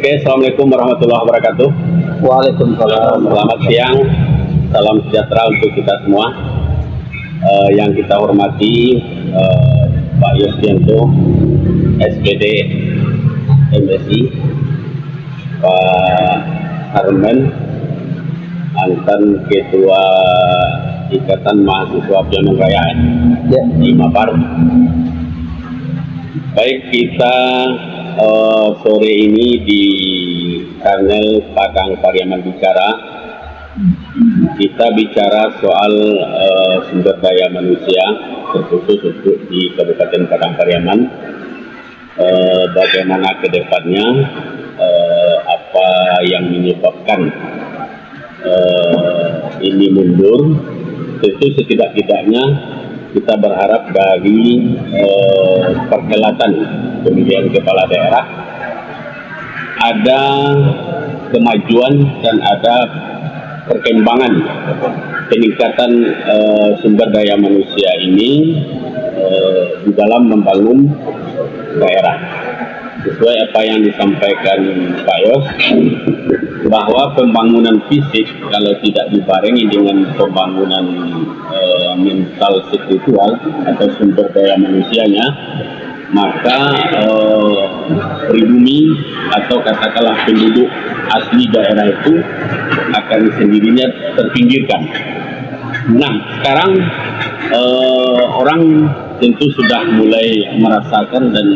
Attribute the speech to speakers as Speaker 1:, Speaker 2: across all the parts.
Speaker 1: Oke, Assalamualaikum warahmatullahi wabarakatuh.
Speaker 2: Waalaikumsalam.
Speaker 1: Selamat siang, salam sejahtera untuk kita semua. Yang kita hormati Pak Yosdianto, SPD MSI, Pak Harmen, mantan Ketua Ikatan Mahasiswa Piaman Raya di Mapar. Baik, kita sore ini di Karnel Padang Pariaman bicara. Kita bicara soal sumber daya manusia, terkhusus untuk di Kabupaten Padang Pariaman. Bagaimana ke depannya, apa yang menyebabkan ini mundur. Tentu setidak-tidaknya kita berharap dari perhelatan pemilihan kepala daerah ada kemajuan dan ada perkembangan peningkatan sumber daya manusia ini di dalam membangun daerah. Sesuai apa yang disampaikan Pak Yos, bahwa pembangunan fisik kalau tidak dibarengi dengan pembangunan mental spiritual atau sumber daya manusianya, maka pribumi atau katakanlah penduduk asli daerah itu akan sendirinya terpinggirkan. Nah, sekarang orang tentu sudah mulai merasakan dan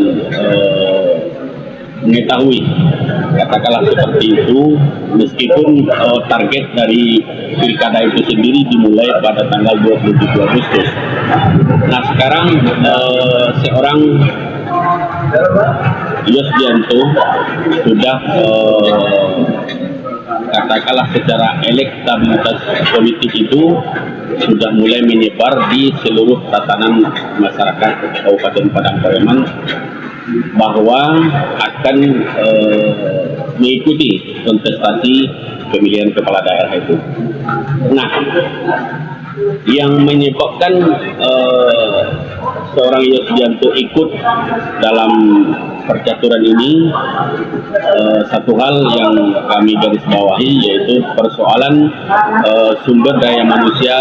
Speaker 1: mengetahui katakanlah seperti itu, meskipun target dari pilkada itu sendiri dimulai pada tanggal 27 Agustus. Nah, sekarang seorang Yosdianto sudah katakanlah secara elektabilitas politik itu sudah mulai menyebar di seluruh tatanan masyarakat Kabupaten Padang Pariaman, bahwa akan mengikuti kontestasi pemilihan kepala daerah itu. Nah, yang menyebabkan seorang Yosdianto ikut dalam percaturan ini satu hal yang kami garis bawahi, yaitu persoalan sumber daya manusia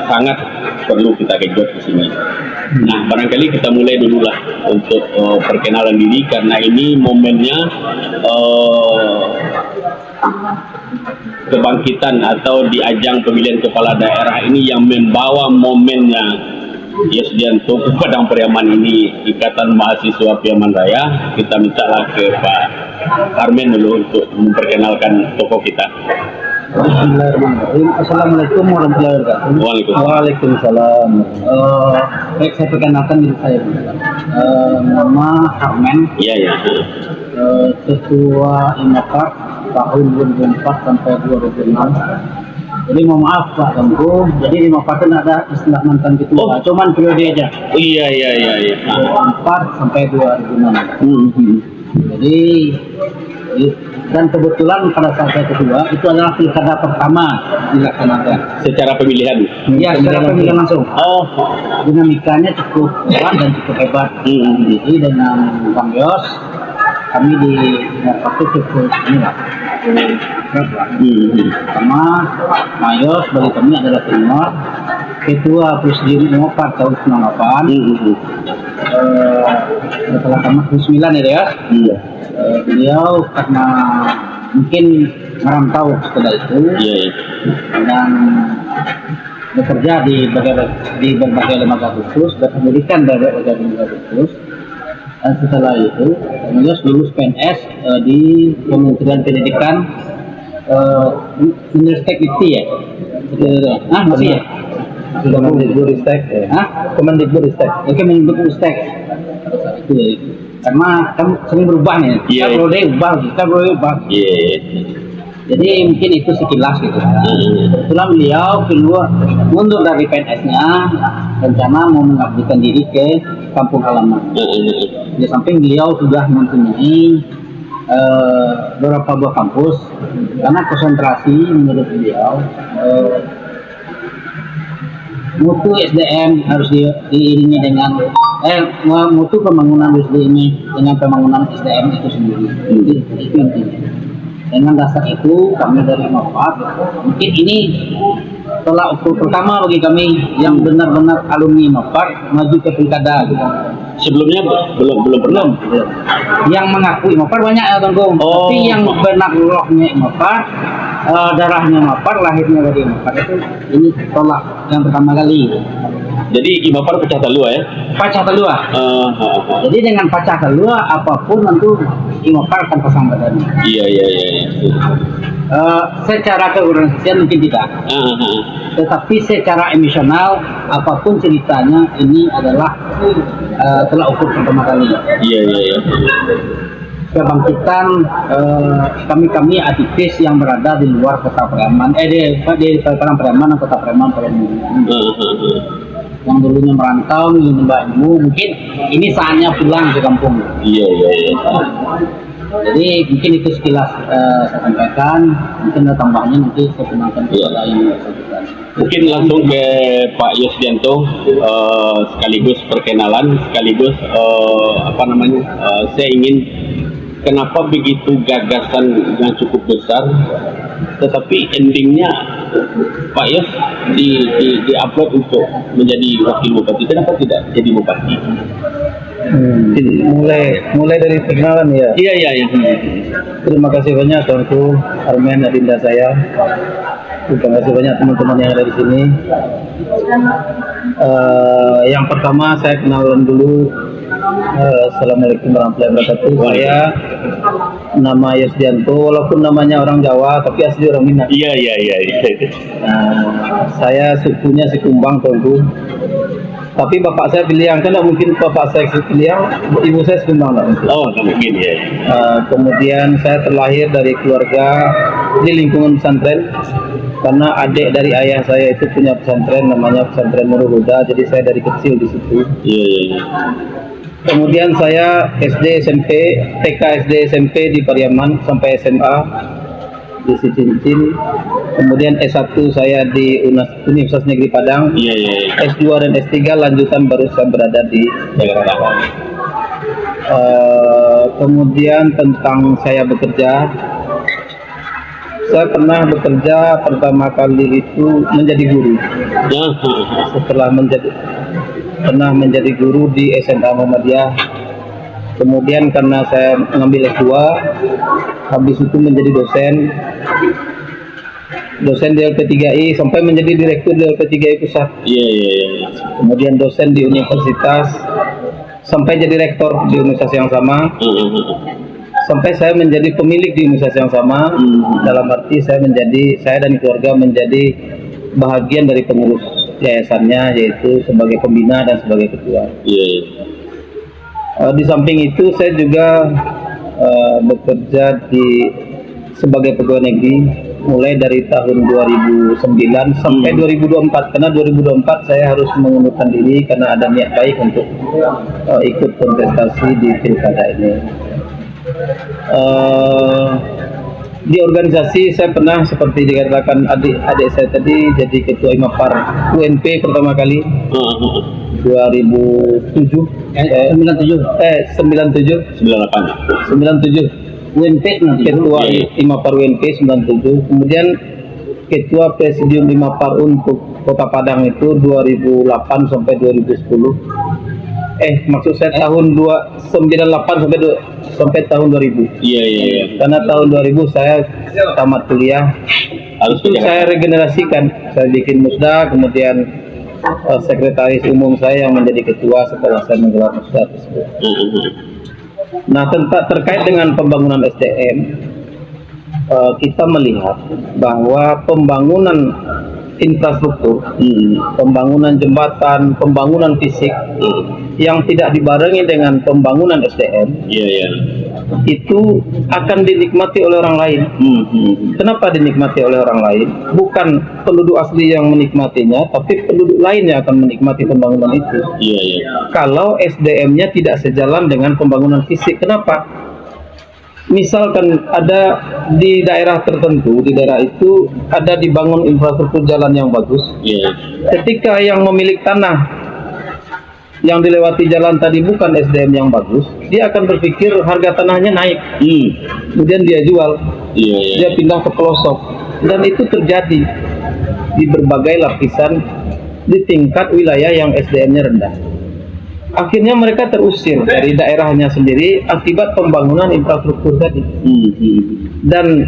Speaker 1: sangat perlu kita genjot di sini. Nah, barangkali kita mulai dulu lah untuk perkenalan diri, karena ini momennya kebangkitan atau di ajang pemilihan kepala daerah ini yang membawa momennya Yosdianto ke Padang Pariaman ini, Ikatan Mahasiswa Piaman Raya. Kita mintalah ke Pak Harmen dulu untuk memperkenalkan tokoh kita.
Speaker 2: Bismillahirrahmanirrahim. Assalamualaikum warahmatullahi wabarakatuh. Waalaikumsalam. Baik, saya perkenalkan diri saya. Nama Harmen.
Speaker 1: Iya, ya.
Speaker 2: Ketua IMAPAR tahun 2004 sampai 2006. Jadi mohon maaf Pak Ganggu, jadi IMAPAR kan ada istilah mantan ketua, cuman periode aja.
Speaker 1: Iya.
Speaker 2: 2004 sampai 2006. Jadi dan kebetulan pada saat saya kedua itu adalah pilkada pertama dilaksanakan
Speaker 1: Secara pemilihan?
Speaker 2: Ya, secara pemilihan langsung.
Speaker 1: Oh,
Speaker 2: Dinamikanya cukup kuat dan cukup hebat. Jadi dengan Bang Yos, kami di waktu cukup inilah. Pertama, Mayos bagi kami adalah senior, ketua presidium IMAPAR tahun 98. Setelah tamat 9 ya. Iya. Beliau karena mungkin merantau setelah itu, dan bekerja di berbagai lembaga khusus dan pendidikan dari berbagai lembaga khusus. Dan setelah itu, Mayos lulus PNS di Kementerian Pendidikan, Menristek ITI ya? Masih ya?
Speaker 3: Kemendikbudristek ya? Kemendikbudristek.
Speaker 2: Kemendikbudristek. Itu ya. Karena kan sering berubah nih. Kita boleh ubah. Jadi mungkin itu sekilas gitu. Kebetulan beliau keluar mundur dari PNS-nya, rencana mau mengabdikan diri ke kampung halaman. Di samping beliau sudah mempunyai beberapa buah kampus, karena konsentrasi menurut beliau mutu SDM harus diiringi dengan mutu pembangunan harus diiringi dengan pembangunan SDM itu sendiri. Itu intinya. Dengan dasar itu kami dari Mapar, mungkin ini tolak ukur pertama bagi kami yang benar-benar alumni Mapar maju ke pilkada gitu.
Speaker 1: Sebelumnya belum pernah.
Speaker 2: Yang mengakui Mapar banyak ya Tonggo, tapi yang benar rohnya Mapar, darahnya Mapar, lahirnya dari Mapar itu ini tolak yang pertama kali.
Speaker 1: Jadi Imapar pecah telua ya?
Speaker 2: Pecah telua. Jadi dengan pecah telua apapun tentu Imapar akan pasang badan.
Speaker 1: Iya.
Speaker 2: Secara keorganisasian mungkin tidak, tetapi secara emosional apapun ceritanya ini adalah telah ukur pertama kali.
Speaker 1: Iya.
Speaker 2: Kebangkitan kami aktivis yang berada di luar kota Preman, di Padang Preman dan kota Preman yang dulunya merantau menimba ilmu, mungkin ini saatnya pulang ke kampung.
Speaker 1: Iya.
Speaker 2: Jadi mungkin itu sekilas saya sampaikan, mungkin ada tambahnya nanti saya kenalkan kepada yang bersangkutan.
Speaker 1: Mungkin langsung ke Pak Yosdianto, sekaligus perkenalan, sekaligus saya ingin kenapa begitu gagasan yang cukup besar, tetapi endingnya Pak Yos di-upload untuk menjadi wakil bupati. Kenapa tidak jadi bupati?
Speaker 3: Mulai dari perkenalan ya.
Speaker 1: Iya.
Speaker 3: Terima kasih banyak Tuanku Armen adinda saya. Terima kasih banyak teman-teman yang ada di sini. Yang pertama saya kenalan dulu. Assalamualaikum warahmatullahi wabarakatuh. Saya nama Yosdianto, walaupun namanya orang Jawa tapi asli orang Minang.
Speaker 1: Iya.
Speaker 3: Saya sukunya Sikumbang Tuanku. Tapi bapak saya Piliang, kan mungkin bapak saya Piliang, ibu saya Sikumbang lah.
Speaker 1: Oh, mungkin ya.
Speaker 3: Kemudian saya terlahir dari keluarga di lingkungan pesantren, karena adik dari ayah saya itu punya pesantren namanya pesantren Nurul Huda, jadi saya dari kecil di situ.
Speaker 1: Iya.
Speaker 3: Kemudian saya SD, SMP, TK, SD, SMP di Pariaman sampai SMA di Sicincin. Kemudian S1 saya di Universitas Negeri Padang.
Speaker 1: Iya.
Speaker 3: S2 dan S3 lanjutan baru saya berada di
Speaker 1: Jakarta.
Speaker 3: Kemudian tentang saya bekerja, saya pernah bekerja pertama kali itu menjadi guru. Setelah pernah menjadi guru di SMA Muhammadiyah. Kemudian karena saya mengambil S2, habis itu menjadi dosen di LP3I sampai menjadi direktur di LP3I Pusat.
Speaker 1: Iya.
Speaker 3: Kemudian dosen di universitas sampai jadi rektor di universitas yang sama. Sampai saya menjadi pemilik di universitas yang sama. Dalam arti saya dan keluarga menjadi bahagian dari pengurus yayasannya, yaitu sebagai pembina dan sebagai ketua.
Speaker 1: Iya.
Speaker 3: Di samping itu saya juga bekerja sebagai pegawai negeri mulai dari tahun 2009 sampai 2024, karena 2024 saya harus mengundurkan diri karena ada niat baik untuk ikut kontestasi di pilkada ini. Di organisasi saya pernah, seperti dikatakan adik saya tadi, jadi ketua Imapar UNP pertama kali 2007 97 UNP ketua Imapar UNP 97. Kemudian ketua presidium Imapar untuk Kota Padang itu 2008 sampai 2010. Maksud saya tahun 98 sampai tahun 2000.
Speaker 1: Iya.
Speaker 3: Karena tahun 2000 saya tamat kuliah. Itu saya regenerasikan. Saya bikin musda, kemudian sekretaris umum saya yang menjadi ketua setelah saya menggelar musda tersebut. Nah, terkait dengan pembangunan SDM, kita melihat bahwa pembangunan infrastruktur, pembangunan jembatan, pembangunan fisik yang tidak dibarengi dengan pembangunan SDM, itu akan dinikmati oleh orang lain. Kenapa dinikmati oleh orang lain? Bukan penduduk asli yang menikmatinya, tapi penduduk lain yang akan menikmati pembangunan itu. Kalau SDM-nya tidak sejalan dengan pembangunan fisik. Kenapa? misalkan ada di daerah tertentu, di daerah itu ada dibangun infrastruktur jalan yang bagus. Ketika yang pemilik tanah yang dilewati jalan tadi bukan SDM yang bagus, dia akan berpikir harga tanahnya naik, kemudian dia jual, dia pindah ke pelosok, dan itu terjadi di berbagai lapisan di tingkat wilayah yang SDM-nya rendah. Akhirnya mereka terusir dari daerahnya sendiri akibat pembangunan infrastruktur tadi. Dan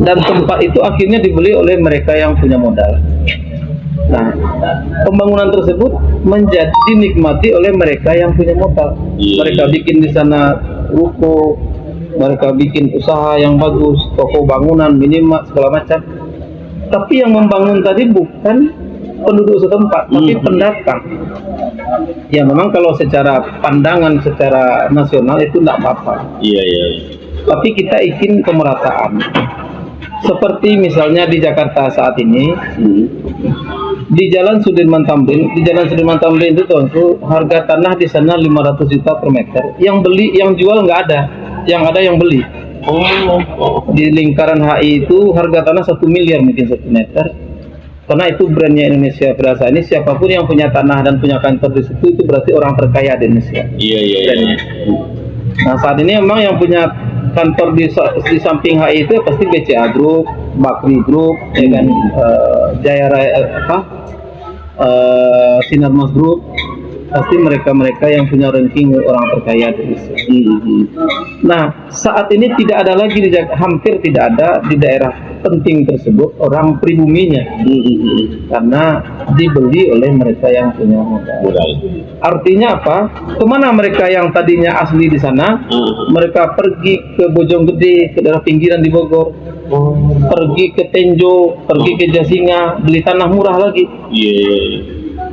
Speaker 3: tempat itu akhirnya dibeli oleh mereka yang punya modal. Nah, pembangunan tersebut menjadi dinikmati oleh mereka yang punya modal. Mereka bikin di sana ruko, mereka bikin usaha yang bagus, toko bangunan, minimarket, segala macam. Tapi yang membangun tadi bukan penduduk setempat, tapi pendatang. Ya memang kalau secara pandangan secara nasional itu tidak apa-apa. Tapi kita ingin pemerataan. Seperti misalnya di Jakarta saat ini, di Jalan Sudirman Tamrin, itu tuanku, harga tanah di sana 500 juta per meter. Yang beli, yang jual nggak ada, yang ada yang beli. Di lingkaran HI itu harga tanah 1 miliar mungkin 1 meter. Karena itu brandnya Indonesia Berasa ini, siapapun yang punya tanah dan punya kantor di situ itu berarti orang terkaya di Indonesia. Nah saat ini memang yang punya kantor di samping HI itu pasti BCA Group, Bakri Group, ya kan, Jaya Raya, Sinarmas Group, pasti mereka yang punya ranking orang terkaya di Indonesia. Nah saat ini tidak ada lagi hampir tidak ada di daerah penting tersebut orang pribuminya, karena dibeli oleh mereka yang punya modal. Artinya apa? Kemana mereka yang tadinya asli di sana? Mereka pergi ke Bojonggede, ke daerah pinggiran di Bogor, pergi ke Tenjo, pergi ke Jasinga, beli tanah murah lagi.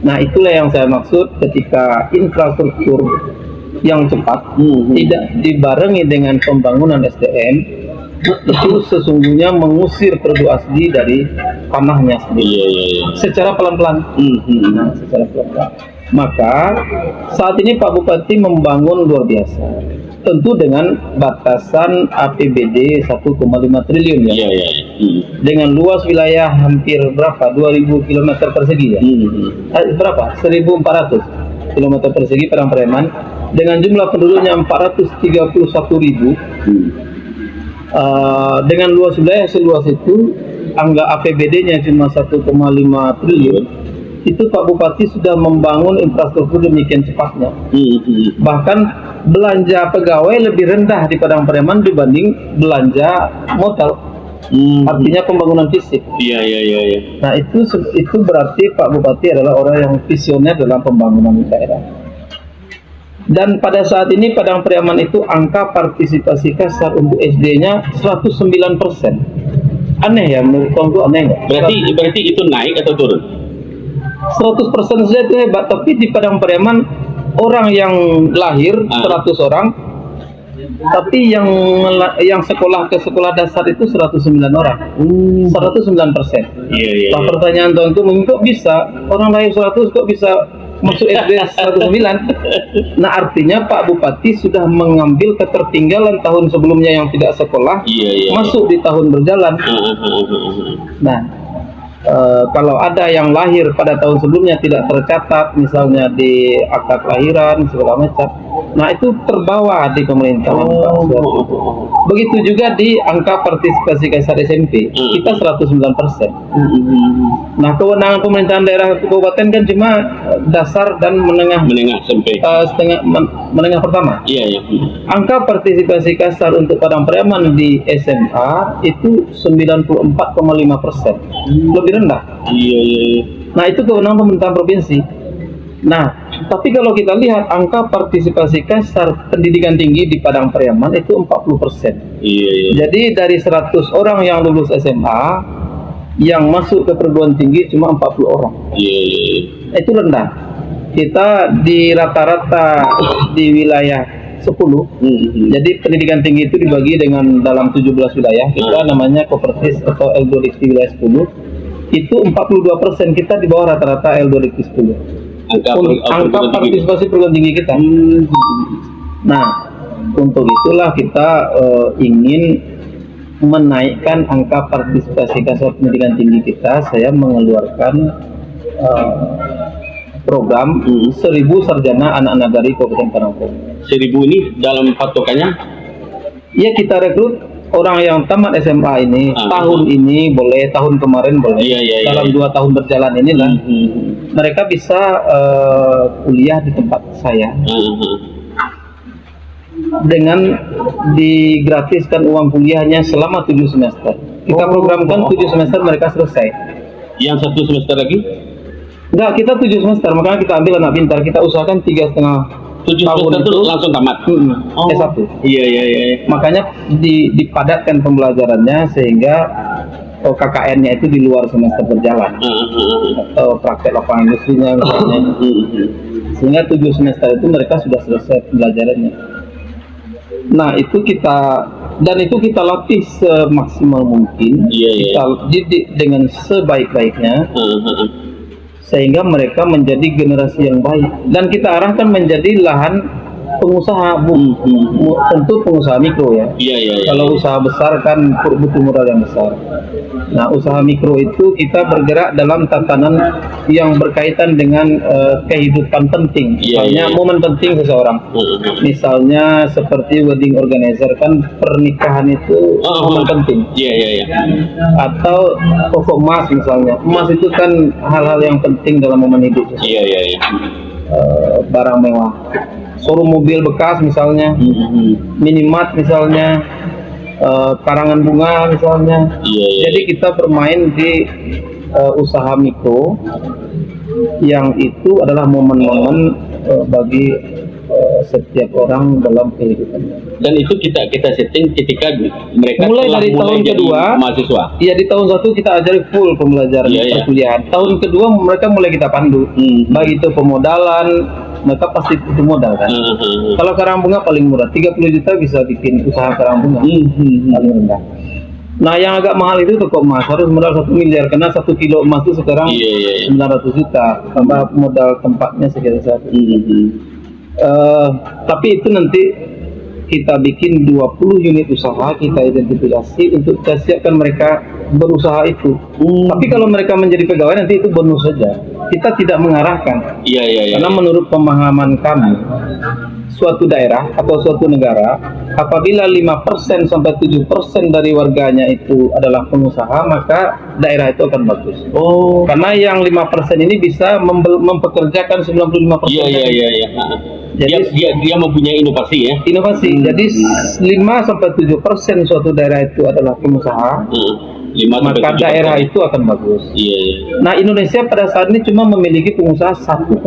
Speaker 3: Nah itulah yang saya maksud ketika infrastruktur yang cepat tidak dibarengi dengan pembangunan SDM, itu sesungguhnya mengusir penduduk asli dari tanahnya sendiri secara pelan-pelan. Nah, secara pelan-pelan. Maka saat ini Pak Bupati membangun luar biasa, tentu dengan batasan APBD 1,5 triliun ya. Dengan luas wilayah hampir berapa? 2000 km persegi ya. Berapa? 1400 km persegi Padang Preman, dengan jumlah penduduknya 431.000. Dengan luas wilayah seluas itu, angka APBD-nya cuma 1,5 triliun. Itu Pak Bupati sudah membangun infrastruktur demikian cepatnya. Bahkan belanja pegawai lebih rendah di Padang Preman dibanding belanja modal. Artinya pembangunan fisik. Nah itu berarti Pak Bupati adalah orang yang visioner dalam pembangunan daerah. Dan pada saat ini Padang Priaman itu angka partisipasi kasar untuk SD-nya 109%. Aneh ya, menurut kamu aneh nggak?
Speaker 1: Berarti itu naik atau turun?
Speaker 3: 100% saja itu hebat, tapi di Padang Priaman orang yang lahir 100 orang, tapi yang sekolah ke sekolah dasar itu 109 orang. 109%. Nah pertanyaan tuanku, kok bisa orang lahir 100 kok bisa masuk SD 109? Nah artinya Pak Bupati sudah mengambil ketertinggalan tahun sebelumnya yang tidak sekolah, masuk di tahun berjalan. Nah kalau ada yang lahir pada tahun sebelumnya tidak tercatat, misalnya di akta kelahiran segala macam, nah itu terbawa di pemerintahan Pak Suharto. Begitu juga di angka partisipasi kasar SMP, kita 109%. Nah kewenangan pemerintahan daerah kabupaten kan cuma dasar dan menengah SMP, menengah pertama. Angka partisipasi kasar untuk Padang Priaman di SMA itu 94,5%, lebih rendah. Nah itu kewenangan pemerintahan provinsi. Nah tapi kalau kita lihat angka partisipasi kasar pendidikan tinggi di Padang Priaman itu 40%. Jadi dari 100 orang yang lulus SMA, yang masuk ke perguruan tinggi cuma 40 orang. Itu rendah. Kita di rata-rata di wilayah 10. Jadi pendidikan tinggi itu dibagi dengan dalam 17 wilayah. Kita namanya Kopertis atau Eldo Dikti wilayah 10. Itu 42% kita di bawah rata-rata Eldo Dikti 10. Angka partisipasi perguruan tinggi kita. Nah Untuk itulah kita ingin menaikkan angka partisipasi kasus pendidikan tinggi kita. Saya mengeluarkan program 1000 sarjana anak nagari Kabupaten Parangkulo.
Speaker 1: 1000 ini dalam patokannya?
Speaker 3: Ya, kita rekrut orang yang tamat SMA ini tahun ini boleh, tahun kemarin boleh. Dalam 2 tahun berjalan inilah mereka bisa kuliah di tempat saya. Dengan digratiskan uang kuliahnya selama 7 semester. Kita programkan 7 semester mereka selesai.
Speaker 1: Yang 1 semester lagi?
Speaker 3: Enggak, kita 7 semester, makanya kita ambil anak pintar. Kita usahakan 3,5
Speaker 1: 7
Speaker 3: tahun
Speaker 1: semester itu langsung tamat?
Speaker 3: S1.
Speaker 1: Iya.
Speaker 3: Makanya dipadatkan pembelajarannya sehingga KKN-nya itu di luar semester berjalan. Atau praktek lapangan industrinya misalnya. Sehingga 7 semester itu mereka sudah selesai pembelajarannya. Nah, itu kita latih semaksimal mungkin. Kita didik dengan sebaik-baiknya. Sehingga mereka menjadi generasi yang baik, dan kita arahkan menjadi lahan pengusaha, tentu pengusaha mikro ya. Kalau usaha besar kan butuh modal yang besar. Nah, usaha mikro itu kita bergerak dalam tatanan yang berkaitan dengan kehidupan penting. Misalnya momen penting seseorang. Misalnya seperti wedding organizer, kan pernikahan itu momen penting. Atau toko emas misalnya. Emas itu kan hal-hal yang penting dalam momen hidup. Barang mewah. Showroom mobil bekas misalnya, minimart misalnya, karangan bunga misalnya. Jadi kita bermain di usaha mikro yang itu adalah momen-momen bagi setiap orang dalam kehidupannya.
Speaker 1: Dan itu kita setting ketika mereka
Speaker 3: mulai dari tahun kedua
Speaker 1: mahasiswa.
Speaker 3: Iya, di tahun 1 kita ajari full pembelajaran perkuliahan. Tahun kedua mereka mulai kita pandu. Baik itu pemodalan, mereka pasti butuh modal kan. Kalau karang bunga paling murah, 30 juta bisa bikin usaha karang bunga. Paling rendah. Nah, yang agak mahal itu toko emas, harus modal 1 miliar karena 1 kilo emas itu sekarang 900 juta, tambah modal tempatnya sekitar 1. Tapi itu nanti kita bikin 20 unit usaha, kita identifikasi untuk kita siapkan mereka berusaha itu. Tapi kalau mereka menjadi pegawai nanti itu bonus saja. Kita tidak mengarahkan. Karena menurut pemahaman kami, suatu daerah atau suatu negara apabila 5% sampai 7% dari warganya itu adalah pengusaha, maka daerah itu akan bagus. Karena yang 5% ini bisa mempekerjakan 95%. Jadi
Speaker 1: dia mempunyai inovasi ya.
Speaker 3: Jadi 5 sampai 7% suatu daerah itu adalah pengusaha. Maka daerah itu akan bagus. Nah, Indonesia pada saat ini cuma memiliki pengusaha 1,54%.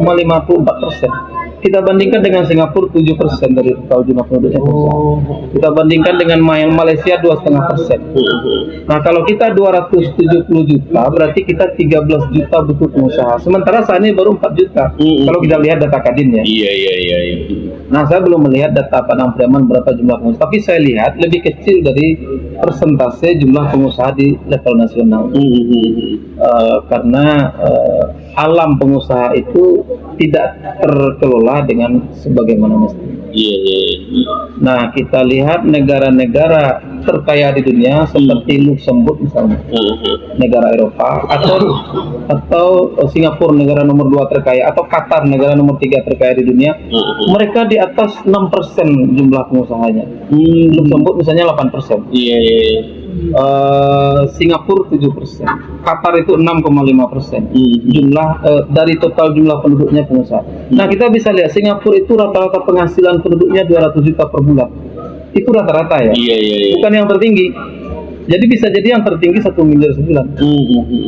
Speaker 3: Kita bandingkan dengan Singapura 7% dari total jumlah penduduknya pengusaha. Kita bandingkan dengan Malaysia 2,5%. Nah, kalau kita 270 juta, berarti kita 13 juta butuh pengusaha. Sementara saat ini baru 4 juta. Kalau kita lihat data Kadin ya. Nah, saya belum melihat data Padang Pariaman berapa jumlah pengusaha, tapi saya lihat lebih kecil dari persentase jumlah pengusaha di level nasional. Karena alam pengusaha itu tidak terkelola dengan sebagaimana mestinya. Nah, kita lihat negara-negara terkaya di dunia seperti Luxembourg misalnya, negara Eropa, atau Singapura negara nomor 2 terkaya, atau Qatar negara nomor 3 terkaya di dunia, mereka di atas 6% jumlah pengusahanya. Luxembourg misalnya 8%. Singapura 7%, Qatar itu 6,5% jumlah dari total jumlah penduduknya pengusaha. Nah, kita bisa lihat Singapura itu rata-rata penghasilan penduduknya 200 juta per bulan. Itu rata-rata ya. Bukan yang tertinggi. Jadi bisa jadi yang tertinggi 1,9 miliar,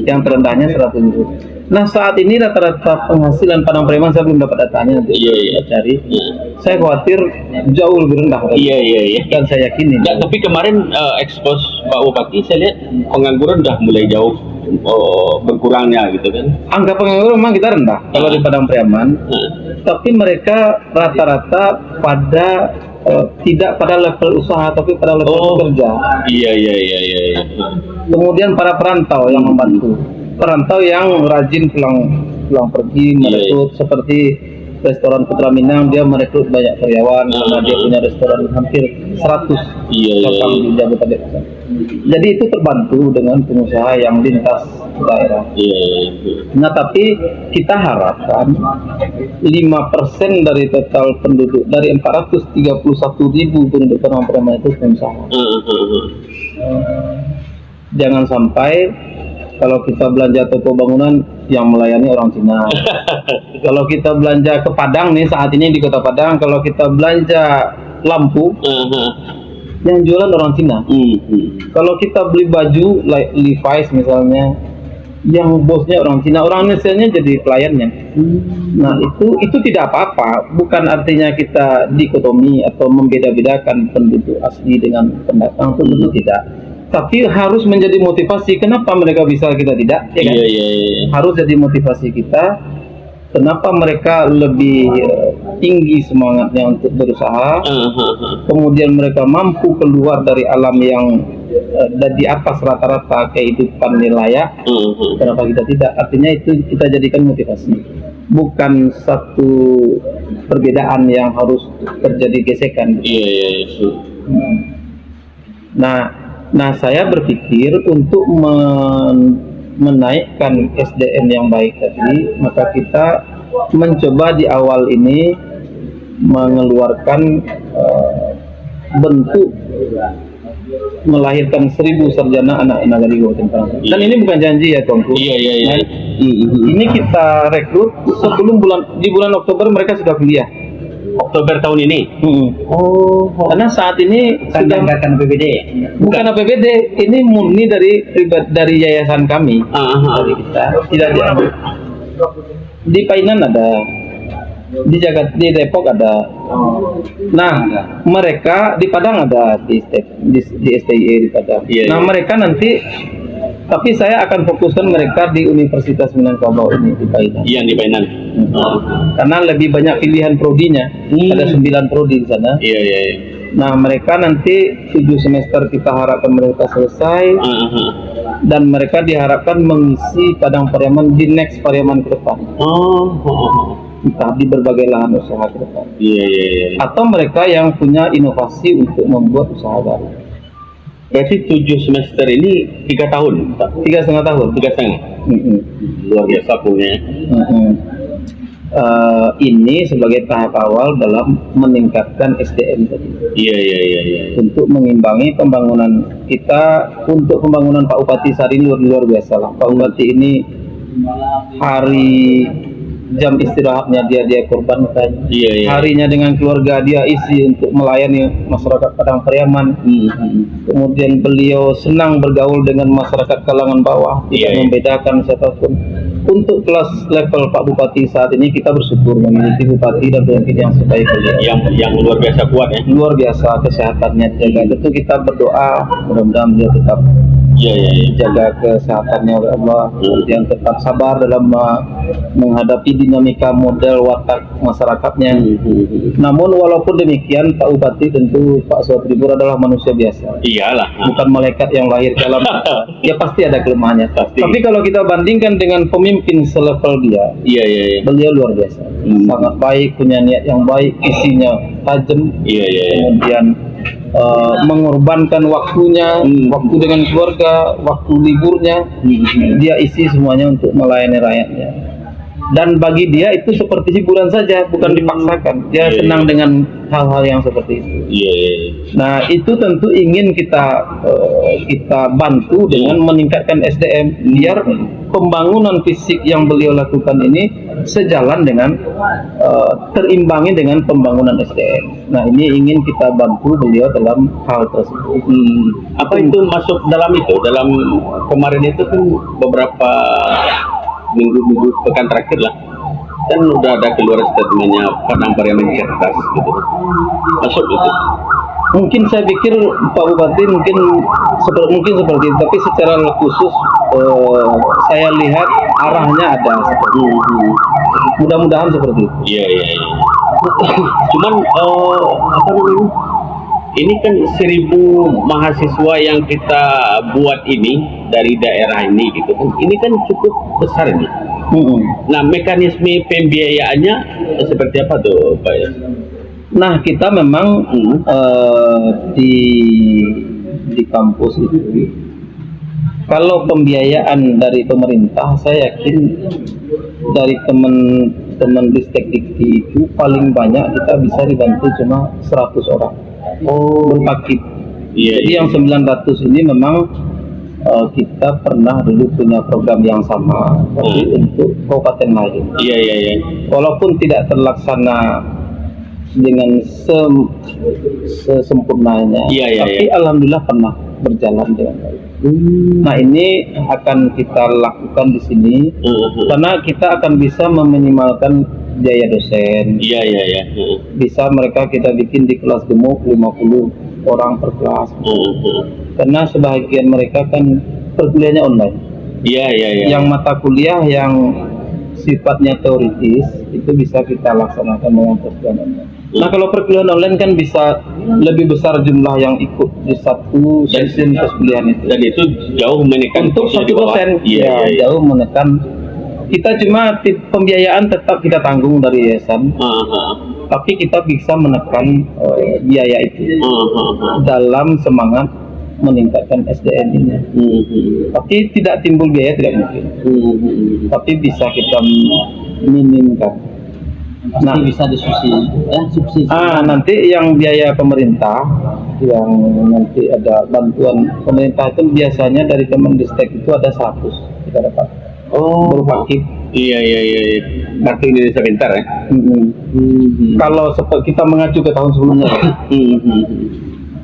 Speaker 3: yang terendahnya 100 juta. Nah, saat ini rata-rata penghasilan Padang Pariaman saya belum dapat datanya, nanti cari. Saya khawatir jauh lebih rendah. Dan saya yakin ini.
Speaker 1: Tapi kemarin ekspos Pak Bupati saya lihat pengangguran udah mulai jauh berkurangnya gitu kan.
Speaker 3: Angka pengangguran memang kita rendah kalau di Padang Pariaman. Tapi mereka rata-rata tidak pada level usaha tapi pada level pekerja. Kemudian para perantau yang membantu. Perantau yang rajin pulang pergi merekrut, seperti restoran Putra Minang dia merekrut banyak karyawan karena dia punya restoran hampir 100 cabang di Jabodetabek. Jadi itu terbantu dengan pengusaha yang lintas daerah. Nah, tapi kita harapkan 5% dari total penduduk dari 431.000 penduduk Padang itu pengusaha. Jangan sampai kalau kita belanja toko bangunan yang melayani orang Cina. Kalau kita belanja ke Padang nih saat ini di Kota Padang, kalau kita belanja lampu, yang jualan orang Cina. Kalau kita beli baju like Levi's misalnya, yang bosnya orang Cina, orang Indonesia jadi pelayannya. Nah itu tidak apa-apa, bukan artinya kita dikotomi atau membeda-bedakan penduduk asli dengan pendatang, tentu tidak. Tapi harus menjadi motivasi. Kenapa mereka bisa, kita tidak? Ya kan? Harus jadi motivasi kita. Kenapa mereka lebih tinggi semangatnya untuk berusaha, kemudian mereka mampu keluar dari alam yang di atas rata-rata kehidupan layak. Kenapa kita tidak? Artinya itu kita jadikan motivasi, bukan satu perbedaan yang harus terjadi gesekan. Nah, saya berpikir untuk menaikkan SDM yang baik tadi, maka kita mencoba di awal ini mengeluarkan bentuk melahirkan 1.000 sarjana anak nagari Kabupaten Padang. Dan ini bukan janji ya, Tuanku. Ini kita rekrut sebelum di bulan Oktober mereka sudah kuliah.
Speaker 1: Oktober tahun ini.
Speaker 3: Karena saat ini sudah
Speaker 2: bukan APBD.
Speaker 3: Bukan APBD, ini murni dari yayasan kami. Dari kita. Tidak diambil. Di Painan ada, di Depok ada. Nah, mereka di Padang ada di STIE di Padang. Nah, mereka nanti, tapi saya akan fokuskan mereka di Universitas Minangkabau ini di Painan.
Speaker 1: Iya, di Painan.
Speaker 3: Karena lebih banyak pilihan prodinya. Ada 9 prodi di sana. Nah, mereka nanti 7 semester kita harapkan mereka selesai. Dan mereka diharapkan mengisi Padang Pariaman di next Pariaman ke depan. Entah di berbagai lahan usaha ke depan. Atau mereka yang punya inovasi untuk membuat usaha baru.
Speaker 1: Berarti 7 semester ini 3 tahun?
Speaker 3: 3,5 tahun.
Speaker 1: 3,5? Luar biasa punya.
Speaker 3: Ini sebagai tahap awal dalam meningkatkan SDM tadi. Untuk mengimbangi pembangunan kita. Untuk pembangunan Pak Bupati saat ini luar biasa lah. Pak Bupati ini hari jam istirahatnya dia korbankan. Harinya dengan keluarga dia isi untuk melayani masyarakat Padang Pariaman. Kemudian beliau senang bergaul dengan masyarakat kalangan bawah, tidak membedakan siapapun. Untuk kelas level Pak Bupati saat ini kita bersyukur memiliki bupati dan pemimpin yang sebaik beliau.
Speaker 1: Yang luar biasa kuat ya.
Speaker 3: Luar biasa kesehatannya jaga. Tentu kita berdoa mudah-mudahan beliau tetap jaga kesehatannya oleh Allah, kemudian tetap sabar dalam menghadapi dinamika model watak masyarakatnya. Namun walaupun demikian Pak Bupati tentu Pak Suatribur adalah manusia biasa. Bukan malaikat yang lahir dalam ya pasti ada kelemahannya. Tapi kalau kita bandingkan dengan pemimpin selevel dia, beliau luar biasa. Sangat baik, punya niat yang baik, isinya tajam. Kemudian mengorbankan waktunya, waktu dengan keluarga, waktu liburnya, dia isi semuanya untuk melayani rakyatnya. Dan bagi dia itu seperti hiburan saja, bukan dipaksakan. Dia senang dengan hal-hal yang seperti itu. Nah, itu tentu ingin kita bantu dengan meningkatkan SDM biar pembangunan fisik yang beliau lakukan ini sejalan dengan terimbangi dengan pembangunan SDM. Nah, ini ingin kita bantu beliau dalam hal tersebut.
Speaker 1: Apa itu masuk dalam itu? Dalam kemarin itu kan beberapa minggu pekan terakhir lah, kan udah ada keluar statementnya Padang Pariaman cerdas gitu. Masuk itu.
Speaker 3: Mungkin saya pikir Pak Bupati mungkin seperti itu, tapi secara khusus saya lihat arahnya ada seperti itu. Mudah-mudahan seperti itu.
Speaker 1: Cuman apa namanya? ini kan 1.000 mahasiswa yang kita buat ini dari daerah ini gitu kan, ini kan cukup besar ini. Nah, mekanisme pembiayaannya seperti apa tuh Pak Yos?
Speaker 3: Nah, kita memang di kampus itu, kalau pembiayaan dari pemerintah, saya yakin dari teman-teman Ristek Dikti itu paling banyak kita bisa dibantu cuma 100 orang. Berupa kit. Jadi yang 900 ini memang kita pernah dulu punya program yang sama, tapi untuk kabupaten lain. Walaupun tidak terlaksana dengan sesempurnanya, tapi alhamdulillah pernah berjalan dengan baik. Nah, ini akan kita lakukan di sini karena kita akan bisa meminimalkan biaya dosen. Bisa mereka kita bikin di kelas gemuk 50 orang per kelas. Karena sebagian mereka kan perkuliahannya online. Yang mata kuliah yang sifatnya teoritis itu bisa kita laksanakan dengan perkuliahan online. Nah, kalau perkuliahan online kan bisa lebih besar jumlah yang ikut di satu sesi perkuliahan itu.
Speaker 1: Dan itu jauh menekan
Speaker 3: untuk satu dosen. Jauh menekan. Kita cuma pembiayaan tetap kita tanggung dari yayasan, tapi kita bisa menekan biaya itu dalam semangat meningkatkan SDM ini. Tapi tidak timbul biaya tidak mungkin. Tapi bisa kita minimkan. Nah, bisa subsidi. Nanti yang biaya pemerintah, yang nanti ada bantuan pemerintah itu biasanya dari Kemendistek itu ada 100 kita dapat. Berupa kit.
Speaker 1: Kartu Indonesia Pintar ya.
Speaker 3: Kalau kita mengacu ke tahun sebelumnya.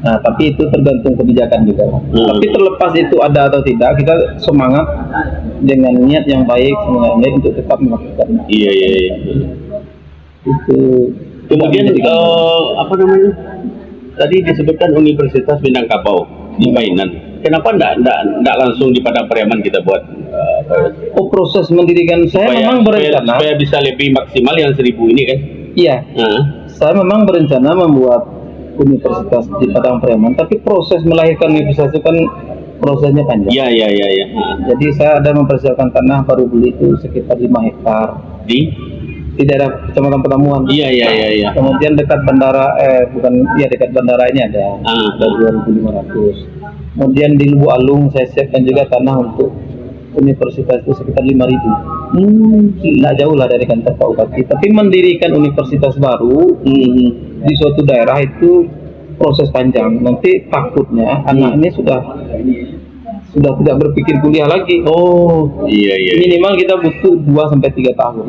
Speaker 3: Nah, tapi itu tergantung kebijakan juga. Tapi terlepas itu ada atau tidak, kita semangat dengan niat yang baik, untuk tetap melakukan. Itu.
Speaker 1: Kemudian apa namanya? Tadi disebutkan Universitas Minangkabau di Bainan. Kenapa enggak langsung di Padang Pariaman kita buat?
Speaker 3: Proses mendirikan saya memang berencana
Speaker 1: supaya bisa lebih maksimal yang 1.000 ini kan?
Speaker 3: Iya. Saya memang berencana membuat universitas di Padang Pariaman, tapi proses melahirkan universitas itu kan prosesnya panjang. Jadi saya ada mempersiapkan tanah baru beli itu sekitar 5 hektar di daerah Kecamatan Petamuan. Kemudian dekat bandara dekat bandara ini ada 2.500. Kemudian di Lubuk Alung saya siapkan juga tanah untuk universitas itu sekitar 5.000. Tidak jauh lah dari kantor Pak Bupati. Tapi mendirikan universitas baru di suatu daerah itu proses panjang. Nanti takutnya anak ini sudah tidak berpikir kuliah lagi. Minimal kita butuh 2-3 tahun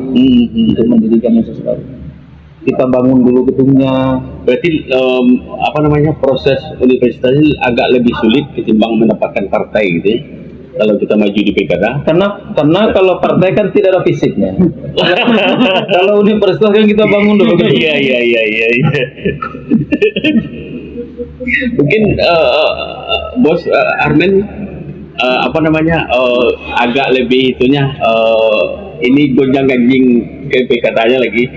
Speaker 3: untuk mendirikan universitas baru. Kita bangun dulu gedungnya.
Speaker 1: Berarti proses universitas ini agak lebih sulit ketimbang mendapatkan partai gitu ya? Kalau kita maju di pilkada.
Speaker 3: Karena kalau partai kan tidak ada fisiknya. Kalau universitas kan kita bangun dulu. Mungkin Bos Armen agak lebih itunya ini gonjang-ganjing ke pilkadanya lagi.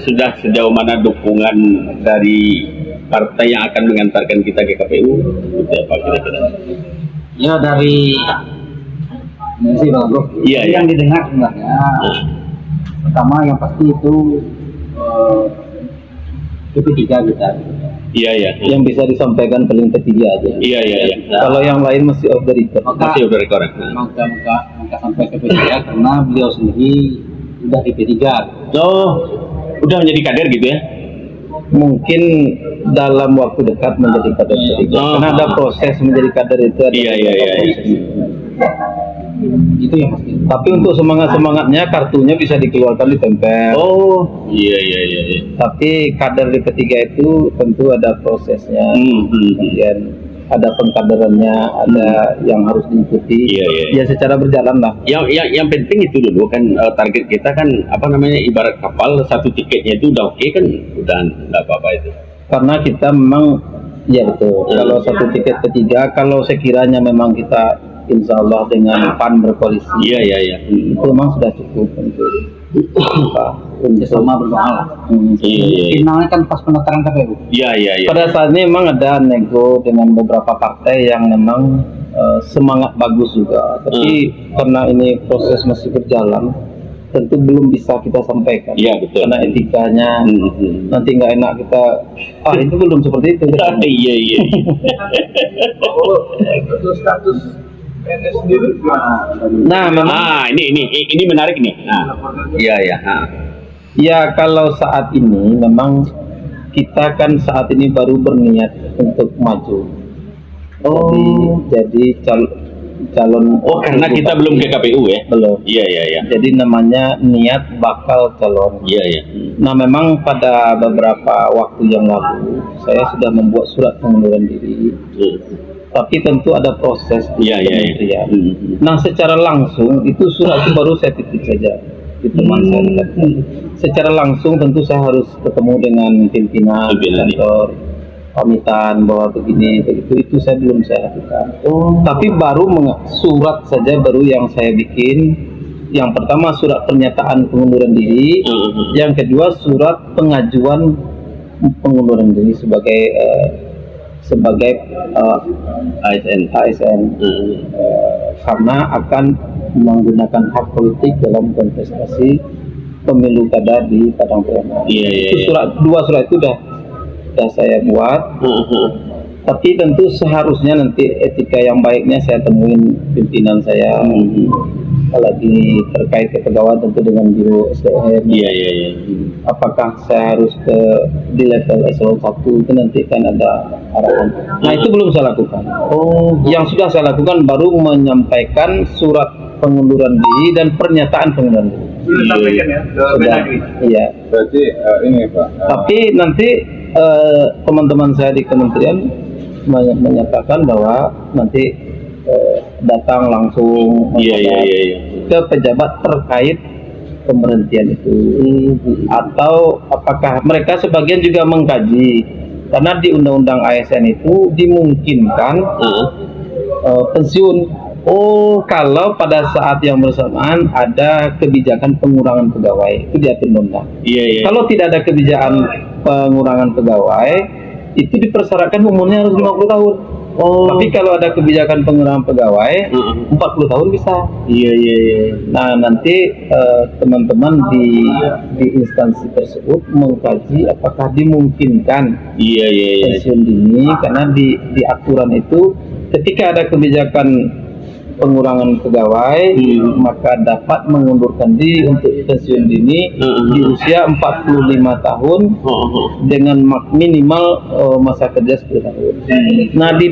Speaker 3: Sudah sejauh mana dukungan dari partai yang akan mengantarkan kita ke KPU? Apa kira-kira?
Speaker 2: Ya dari sih Bang Bro. Yang didengar sebenarnya pertama yang pasti itu PP3 kita.
Speaker 3: Yang bisa disampaikan paling ketiga aja. Kalau yang lain masih off the record.
Speaker 2: Maka sampai ke PP3 karena beliau sendiri udah di P3.
Speaker 1: Udah menjadi kader gitu ya?
Speaker 3: Mungkin dalam waktu dekat menjadi kader P3. Karena ada proses menjadi kader itu. Itu yang pasti. Tapi untuk semangatnya kartunya bisa dikeluarkan ditempel. Tapi kader di P3 itu tentu ada prosesnya. Kemudian ada pengkaderannya, ada yang harus diikuti. Ya secara berjalan lah.
Speaker 1: Yang penting itu dulu kan target kita kan ibarat kapal, satu tiketnya itu udah oke kan, udah nggak apa-apa itu.
Speaker 3: Karena kita memang betul. Kalau satu tiket P3, kalau sekiranya memang kita insya Allah dengan PAN berkoalisi, itu memang sudah cukup.
Speaker 2: Ya sama berdoa lah.
Speaker 1: Iya.
Speaker 2: Finalnya kan pas pendaftaran KPU.
Speaker 1: Iya.
Speaker 3: Pada saat ini memang ada nego dengan beberapa partai yang memang semangat bagus juga, tapi karena ini proses masih berjalan, tentu belum bisa kita sampaikan.
Speaker 1: Iya, betul.
Speaker 3: Karena etikanya nanti nggak enak kita, itu belum seperti itu.
Speaker 1: Iya.
Speaker 4: Untuk status PNS sendiri
Speaker 3: Nah, memang
Speaker 1: ini menarik nih. Nah, iya.
Speaker 3: ya kalau saat ini memang kita kan saat ini baru berniat untuk maju. Jadi calon.
Speaker 1: Oh, karena kita belum ke KPU ya?
Speaker 3: Belum.
Speaker 1: Iya.
Speaker 3: Jadi namanya niat bakal calon.
Speaker 1: Iya.
Speaker 3: Nah, memang pada beberapa waktu yang lalu saya sudah membuat surat pengunduran diri. Tapi tentu ada proses di kementerian. Nah, secara langsung itu surat itu baru saya titip saja di teman saya dekat. Secara langsung tentu saya harus ketemu dengan pimpinan kantor, pamitan bahwa begini begitu, itu saya belum saya lakukan. Tapi baru surat saja baru yang saya bikin. Yang pertama surat pernyataan pengunduran diri, yang kedua surat pengajuan pengunduran diri sebagai ASN karena akan menggunakan hak politik dalam kontestasi pemilu kada di Padang Pariaman. Itu dua surat itu sudah saya buat. Tapi tentu seharusnya nanti etika yang baiknya saya temuin pimpinan saya, apalagi terkait kepegawaian tentu dengan Biro SDM.
Speaker 1: Iya.
Speaker 3: Apakah saya harus di level eselon 1 itu nanti kan ada arahan. Nah, itu belum saya lakukan. Yang sudah saya lakukan baru menyampaikan surat pengunduran diri dan pernyataan pengunduran diri.
Speaker 4: sudah sampaikan ya ke Mendagri.
Speaker 3: Iya.
Speaker 5: Berarti ini Pak.
Speaker 3: Tapi nanti teman-teman saya di kementerian menyatakan bahwa nanti datang langsung ke pejabat terkait pemberhentian itu, atau apakah mereka sebagian juga mengkaji, karena di undang-undang ASN itu dimungkinkan pensiun. Kalau pada saat yang bersamaan ada kebijakan pengurangan pegawai, itu diatur undang. Kalau tidak ada kebijakan pengurangan pegawai, itu dipersyaratkan umurnya harus 50 tahun. Tapi kalau ada kebijakan pengurangan pegawai, 40 tahun bisa. Nah, nanti teman-teman di instansi tersebut mengkaji apakah dimungkinkan pensiun dini, karena di aturan itu ketika ada kebijakan pengurangan pegawai, maka dapat mengundurkan diri untuk pensiun dini di usia 45 tahun dengan minimal masa kerja 10 tahun. Nah, di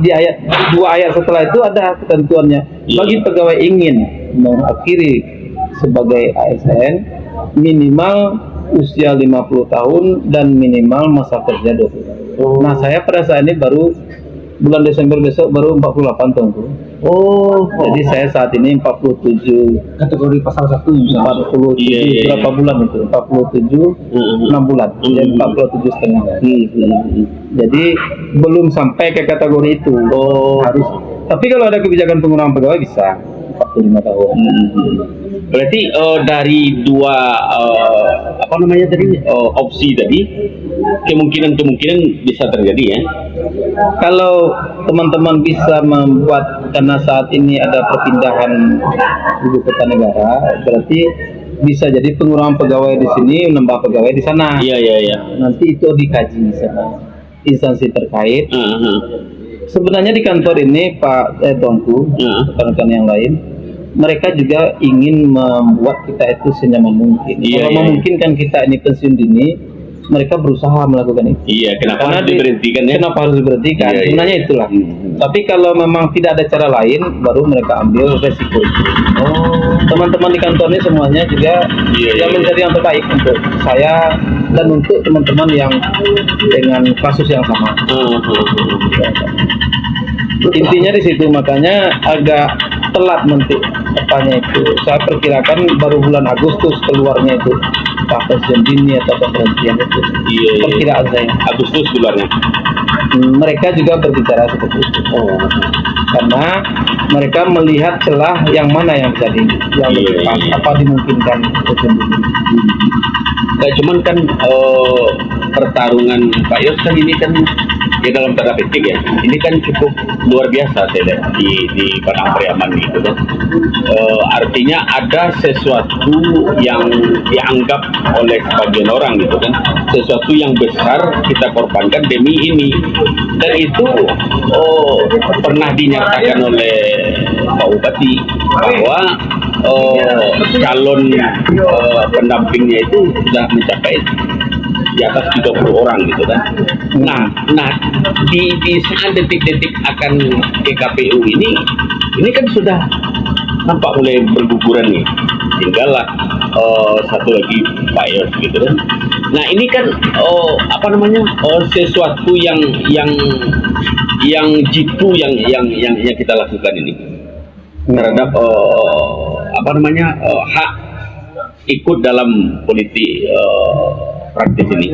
Speaker 3: ayat 2 ayat setelah itu ada ketentuannya, bagi pegawai ingin mengakhiri sebagai ASN minimal usia 50 tahun dan minimal masa kerja 20 tahun. Nah, saya pada saat ini baru bulan Desember besok baru 48 tahun. Jadi saya saat ini 47
Speaker 2: Kategori pasal 1
Speaker 3: 47 berapa bulan itu? 47 6 bulan. Jadi 47 setengah. Jadi belum sampai ke kategori itu. Harus. Tapi kalau ada kebijakan pengurangan pegawai bisa 45 tahun.
Speaker 1: Berarti dari dua opsi tadi, kemungkinan bisa terjadi ya.
Speaker 3: Kalau teman-teman bisa membuat, karena saat ini ada perpindahan ibu kota negara, berarti bisa jadi pengurangan pegawai di sini, menambah pegawai di sana. Nanti itu dikaji sama instansi terkait. Sebenarnya di kantor ini Pak Tuanku, rekan-rekan yang lain, mereka juga ingin membuat kita itu senyaman mungkin. Kalau memungkinkan kita ini pensiun dini, mereka berusaha melakukan itu.
Speaker 1: Kenapa harus diberhentikan ya?
Speaker 3: Kenapa harus diberhentikan? Sebenarnya itulah. Tapi kalau memang tidak ada cara lain, baru mereka ambil resiko itu. Teman-teman di kantor ini semuanya juga yang mencari yang terbaik untuk saya dan untuk teman-teman yang dengan kasus yang sama. Intinya di situ, makanya agak telat nanti apanya itu. Saya perkirakan baru bulan Agustus keluarnya itu pensiun dini atau pemberhentian itu. Perkiraan saya
Speaker 1: Agustus keluarnya.
Speaker 3: Mereka juga berbicara seperti itu. Karena mana mereka melihat celah yang mana yang bisa yang lebih pas, apa dimungkinkan sesungguhnya.
Speaker 1: Nah, cuman kan pertarungan Pak Yos kan ini kan ya dalam tanda petik ya, ini kan cukup luar biasa saya lihat di Padang Pariaman gitu kan. Artinya ada sesuatu yang dianggap oleh sebagian orang gitu kan, sesuatu yang besar kita korbankan demi ini, dan itu pernah dinyatakan oleh Pak Bupati bahwa calon pendampingnya itu sudah mencapai di atas 30 orang gitu kan. Nah di saat detik-detik akan ke KPU ini kan sudah nampak mulai berguguran nih. Tinggallah satu lagi Pak Yos gitu kan. Nah ini kan sesuatu yang jitu yang kita lakukan ini terhadap hak ikut dalam politik praktis ini.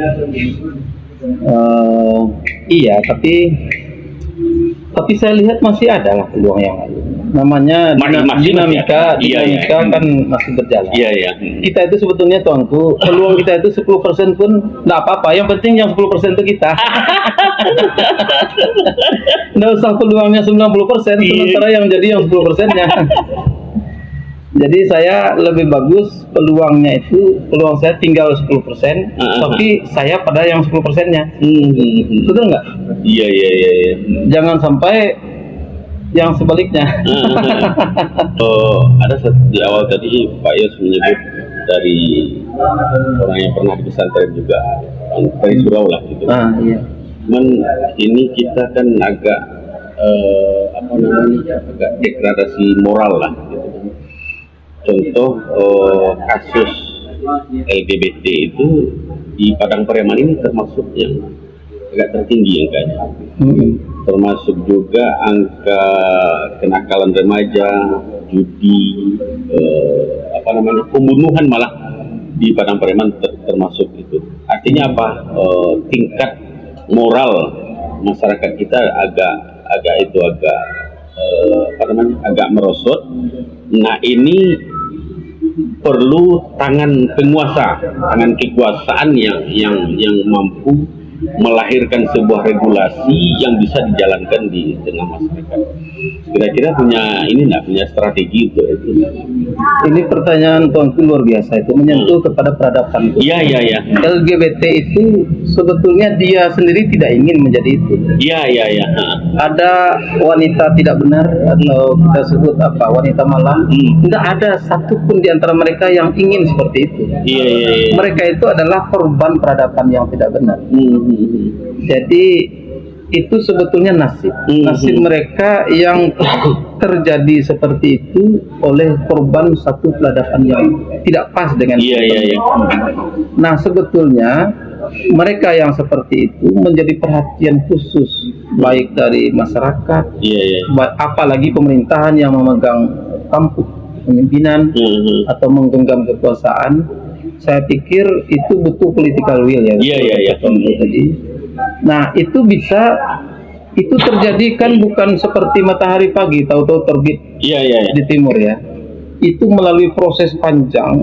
Speaker 3: Iya, tapi saya lihat masih ada lah peluang yang lain. Namanya dinamika kan masih berjalan.
Speaker 1: Iya.
Speaker 3: Kita itu sebetulnya tuanku, peluang kita itu 10% pun nggak apa-apa. Yang penting yang 10% itu kita. Nggak usah peluangnya 90%, sementara yang jadi yang 10%-nya. Jadi saya lebih bagus peluang saya tinggal 10%, tapi saya pada yang 10%-nya. Betul nggak?
Speaker 1: Iya.
Speaker 3: Jangan sampai yang sebaliknya.
Speaker 1: Ada di awal tadi Pak Yos menyebut dari orang yang pernah di pesantren juga, dari surau lah gitu.
Speaker 3: Iya.
Speaker 1: Cuman ini kita kan agak agak degradasi moral lah gitu. Contoh kasus LGBT itu di Padang Pariaman ini termasuk yang agak tertinggi angkanya. Termasuk juga angka kenakalan remaja, judi, pembunuhan malah di Padang Pariaman termasuk itu. Artinya apa? Tingkat moral masyarakat kita agak merosot. Nah ini perlu tangan penguasa, tangan kekuasaan yang mampu melahirkan sebuah regulasi yang bisa dijalankan di tengah masyarakat. Kira-kira punya strategi itu.
Speaker 3: Ini pertanyaan tuanku luar biasa, itu menyentuh kepada peradaban.
Speaker 1: Iya.
Speaker 3: LGBT itu sebetulnya dia sendiri tidak ingin menjadi itu.
Speaker 1: Iya.
Speaker 3: Ada wanita tidak benar atau kita sebut wanita malam. Tidak ada satupun di antara mereka yang ingin seperti itu.
Speaker 1: Iya.
Speaker 3: Mereka itu adalah korban peradaban yang tidak benar. Jadi itu sebetulnya nasib mereka yang terjadi seperti itu oleh korban satu peradaban yang tidak pas dengan Nah sebetulnya mereka yang seperti itu menjadi perhatian khusus baik dari masyarakat, apalagi pemerintahan yang memegang tampuk kepemimpinan atau menggenggam kekuasaan. Saya pikir itu butuh political will ya. Tadi. Nah itu terjadi kan bukan seperti matahari pagi tahu-tahu terbit di timur ya. Itu melalui proses panjang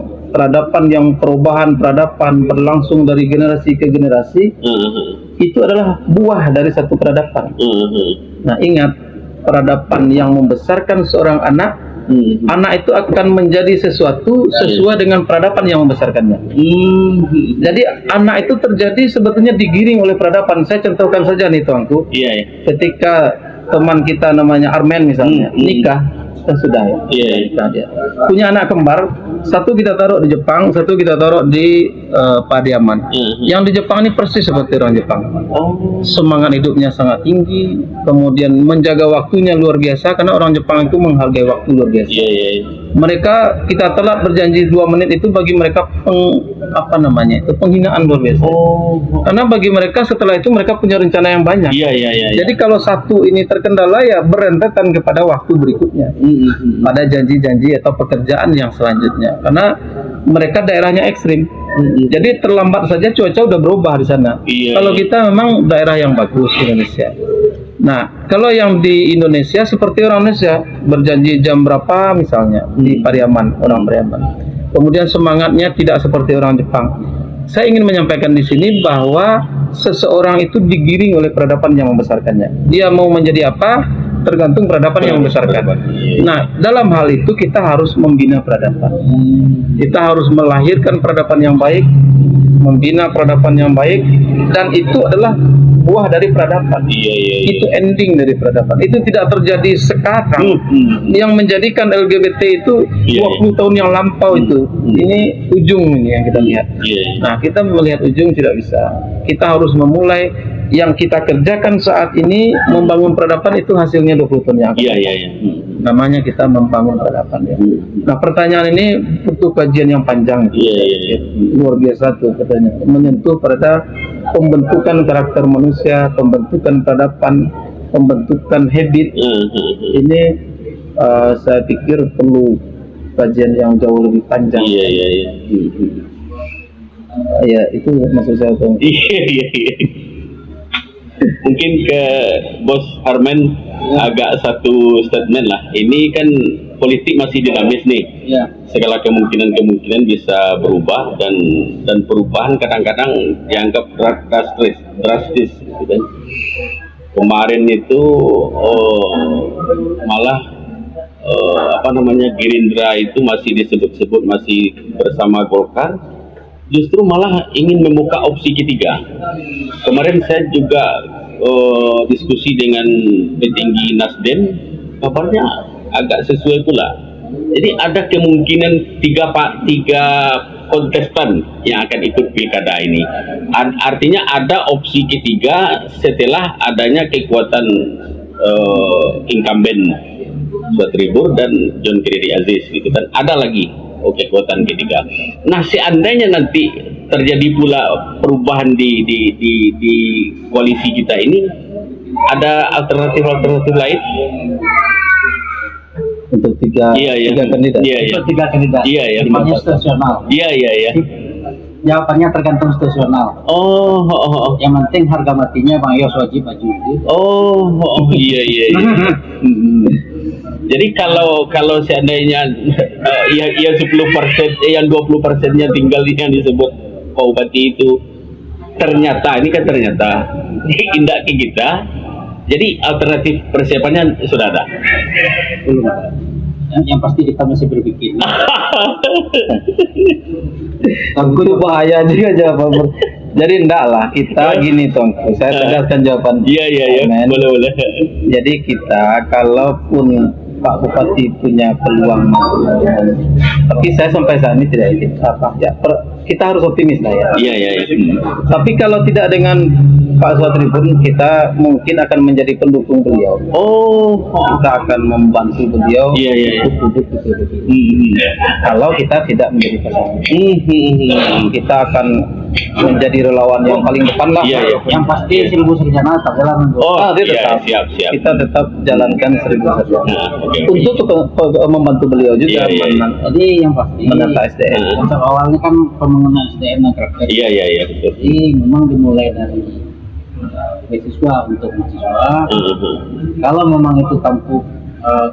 Speaker 3: perubahan peradaban berlangsung dari generasi ke generasi. Itu adalah buah dari satu peradaban. Nah ingat, peradaban yang membesarkan seorang anak itu akan menjadi sesuatu sesuai dengan peradaban yang membesarkannya. Jadi anak itu terjadi sebetulnya digiring oleh peradaban. Saya contohkan saja nih tuanku. Ketika teman kita namanya Armen misalnya nikah, sudah dia punya anak kembar, satu kita taruh di Jepang, satu kita taruh di Padiaman. Yang di Jepang ini persis seperti orang Jepang. Semangat hidupnya sangat tinggi, kemudian menjaga waktunya luar biasa, karena orang Jepang itu menghargai waktu luar biasa. Mereka kita telat berjanji 2 menit itu bagi mereka penghinaan luar biasa. Karena bagi mereka setelah itu mereka punya rencana yang banyak. Jadi kalau satu ini terkendala ya berentetan kepada waktu berikutnya, pada janji-janji atau pekerjaan yang selanjutnya. Karena mereka daerahnya ekstrim. Jadi terlambat saja cuaca udah berubah di sana. Kalau kita memang daerah yang bagus Indonesia. Nah, kalau yang di Indonesia seperti orang Indonesia berjanji jam berapa misalnya di Pariaman, orang Pariaman. Kemudian semangatnya tidak seperti orang Jepang. Saya ingin menyampaikan di sini bahwa seseorang itu digiring oleh peradaban yang membesarkannya. Dia mau menjadi apa? Tergantung peradaban yang membesarkan. Nah, dalam hal itu kita harus membina peradaban. Kita harus melahirkan peradaban yang baik, membina peradaban yang baik, dan itu adalah buah dari peradaban. Itu ending dari peradaban. Itu tidak terjadi sekarang. Yang menjadikan LGBT itu 20 tahun yang lampau itu. Ini ujung ini yang kita lihat. Nah, kita melihat ujung tidak bisa. Kita harus memulai yang kita kerjakan saat ini, membangun peradaban itu hasilnya 20 tahun yang akan datang. Namanya kita membangun peradaban ya. Nah, pertanyaan ini butuh kajian yang panjang. Luar biasa tuh pertanyaan. Menyentuh pada pembentukan karakter manusia, pembentukan peradaban, pembentukan habit. Ini saya pikir perlu kajian yang jauh lebih panjang. Ya, itu maksud saya tuh.
Speaker 1: Mungkin ke Bos Harman agak satu statement lah. Ini kan politik masih dinamis nih. Segala kemungkinan bisa berubah, dan perubahan kadang-kadang dianggap drastis gitu kan. Kemarin itu malah Gerindra itu masih disebut-sebut masih bersama Golkar, justru malah ingin membuka opsi ketiga. Kemarin saya juga diskusi dengan petinggi Nasdem, kabarnya agak sesuai pula. Jadi ada kemungkinan tiga kontestan yang akan ikut pilkada ini. Artinya ada opsi ketiga setelah adanya kekuatan incumbent Suat Tribur dan John Kennedy Aziz gitu kan. Ada lagi kekuatan ketiga. Nah, seandainya nanti terjadi pula perubahan di koalisi kita ini, ada alternatif lain
Speaker 3: untuk tiga kandidat.
Speaker 2: Untuk tiga kandidat. Jawabannya situasional. Jawabannya tergantung situasional. Yang penting harga matinya Bang Yos wajib maju.
Speaker 1: Jadi kalau seandainya yang 10%, yang 20%-nya tinggal yang disebut Pak Bupati itu ternyata indah ke kita, jadi alternatif persiapannya sudah ada.
Speaker 2: Belum ada. Yang pasti kita masih berpikir.
Speaker 3: Itu bahaya juga jawaban. Jadi enggak lah, kita gini Tongku, saya tegaskan jawaban.
Speaker 1: Boleh.
Speaker 3: Jadi kita kalaupun Pak Bupati punya peluang, tapi saya sampai saat ini tidak yakin. Kita harus optimis lah ya. Tapi kalau tidak dengan Pak Suat Tribun, kita mungkin akan menjadi pendukung beliau. Kita akan membantu beliau untuk duduk. Kalau kita tidak menjadi pasangan, kita akan menjadi relawan yang paling depan lah.
Speaker 2: Yang pasti 1000 sarjana tak jalan.
Speaker 1: Siap.
Speaker 3: Kita tetap jalankan 1000 sarjana untuk membantu beliau juga.
Speaker 2: Jadi yang pasti
Speaker 3: menata SDM.
Speaker 2: konsep awalnya kan pembangunan SDM dan karakter.
Speaker 1: Betul.
Speaker 2: Jadi memang dimulai dari beasiswa untuk mahasiswa. Kalau memang itu tampuk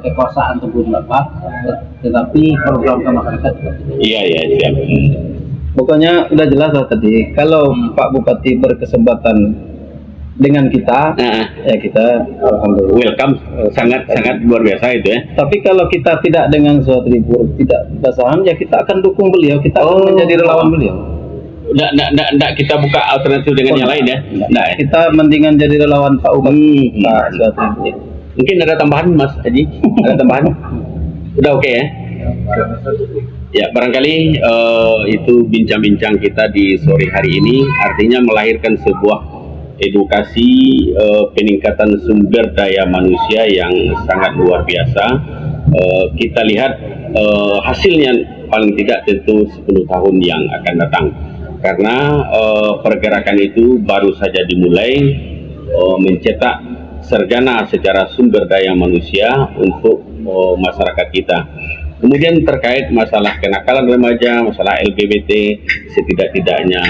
Speaker 2: kekuasaan tersebut dapat, tetapi program ke masyarakat.
Speaker 1: Siap.
Speaker 3: Pokoknya udah jelas lah tadi. Kalau Pak Bupati berkesempatan dengan kita, ya kita alhamdulillah
Speaker 1: Welcome, sangat luar biasa itu ya.
Speaker 3: Tapi kalau kita tidak dengan Suat Tribur, tidak pasangan, ya kita akan dukung beliau. Kita akan menjadi relawan beliau.
Speaker 1: Nggak kita buka alternatif dengan yang lain ya.
Speaker 3: Kita mendingan jadi relawan Pak Bupati, Pak Suat Tribur.
Speaker 1: Mungkin ada tambahan Mas Haji? Ada tambahan? Udah oke ya? Ya, barangkali itu bincang-bincang kita di sore hari ini, artinya melahirkan sebuah edukasi peningkatan sumber daya manusia yang sangat luar biasa. Kita lihat hasilnya paling tidak tentu 10 tahun yang akan datang, karena pergerakan itu baru saja dimulai mencetak sarjana secara sumber daya manusia untuk masyarakat kita. Kemudian terkait masalah kenakalan remaja, masalah LGBT, setidak-tidaknya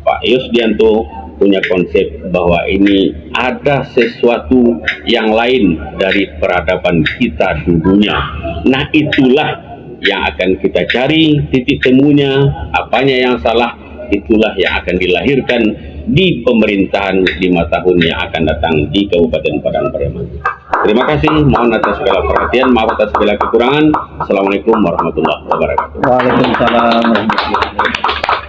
Speaker 1: Pak Yusdianto punya konsep bahwa ini ada sesuatu yang lain dari peradaban kita dulunya. Nah, itulah yang akan kita cari titik temunya, apanya yang salah, itulah yang akan dilahirkan di pemerintahan 5 tahun yang akan datang di Kabupaten Padang Pariaman. Terima kasih, mohon atas segala perhatian, maaf atas segala kekurangan. Assalamualaikum warahmatullahi wabarakatuh.
Speaker 3: Waalaikumsalam warahmatullahi wabarakatuh.